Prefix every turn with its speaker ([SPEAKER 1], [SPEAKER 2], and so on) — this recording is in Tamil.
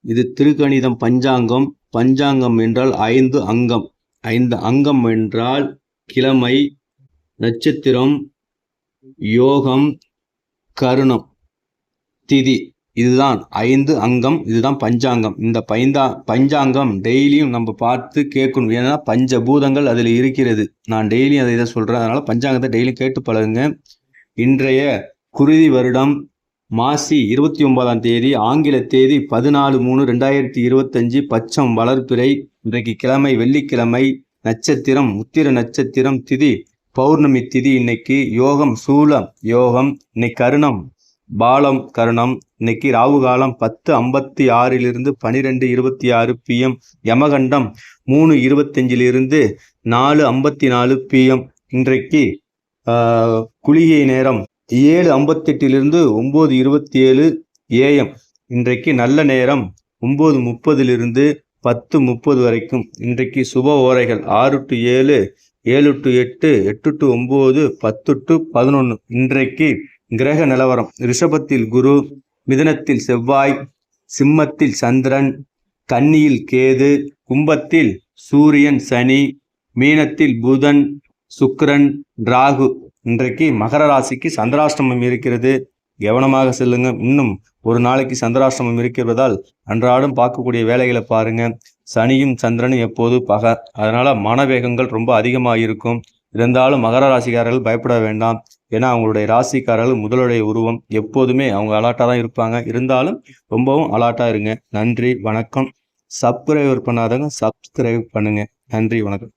[SPEAKER 1] இது திருக்கணிதம் பஞ்சாங்கம். பஞ்சாங்கம் என்றால் 5 அங்கம். 5 அங்கம் என்றால் கிழமை, நட்சத்திரம், யோகம், கருணம், திதி. இதுதான் 5 அங்கம். இதுதான் பஞ்சாங்கம். இந்த பஞ்சாங்கம் டெய்லியும் நம்ம பார்த்து கேட்கணும். ஏன்னா பஞ்சபூதங்கள் அதில் இருக்கிறது. நான் டெய்லியும் அதை இதை சொல்கிறேன். அதனால் பஞ்சாங்கத்தை டெய்லியும் கேட்டு பழகுங்க. இன்றைய குருதி வருடம் மாசி 29ஆம் தேதி, ஆங்கில தேதி 14/3/2025, பச்சம் வளர்பிறை. இன்றைக்கு கிழமை வெள்ளிக்கிழமை, நட்சத்திரம் உத்திர நட்சத்திரம், திதி பௌர்ணமி திதி. இன்னைக்கு யோகம் சூலம் யோகம். இன்னைக்கு கருணம் பாலம் கருணம். இன்னைக்கு ராகு காலம் 10:56 12:26 PM. யமகண்டம் 3:25 4:54 PM. இன்றைக்கு குளிகை நேரம் 7:58 9:27 AM. இன்றைக்கு நல்ல நேரம் 9:30 10:30 வரைக்கும். இன்றைக்கு சுப ஓரைகள் 6 to 7, 7 to 8, 8 to 9, 10 to 11. இன்றைக்கு கிரக நிலவரம்: ரிஷபத்தில் குரு, மிதுனத்தில் செவ்வாய், சிம்மத்தில் சந்திரன், கன்னியில் கேது, கும்பத்தில் சூரியன் சனி, மீனத்தில் புதன் சுக்கிரன் ராகு. இன்றைக்கு மகர ராசிக்கு சந்திராஷ்டமம் இருக்கிறது. கவனமாக செல்லுங்க. இன்னும் ஒரு நாளைக்கு சந்திராஷ்டமம் இருக்கிறதால் அன்றாடம் பார்க்கக்கூடிய வேலைகளை பாருங்க. சனியும் சந்திரனும் எப்போது பகை, அதனால மனவேகங்கள் ரொம்ப அதிகமாக இருக்கும். இருந்தாலும் மகர ராசிக்காரர்கள் பயப்பட வேண்டாம். ஏன்னா அவங்களுடைய ராசிக்காரர்கள் முதலுடைய உருவம். எப்போதுமே அவங்க அலாட்டாக தான் இருப்பாங்க. இருந்தாலும் ரொம்பவும் அலாட்டாக இருங்க. நன்றி, வணக்கம். சப்ஸ்கிரைபர் பண்ணாதவங்க சப்ஸ்கிரைப் பண்ணுங்க. நன்றி, வணக்கம்.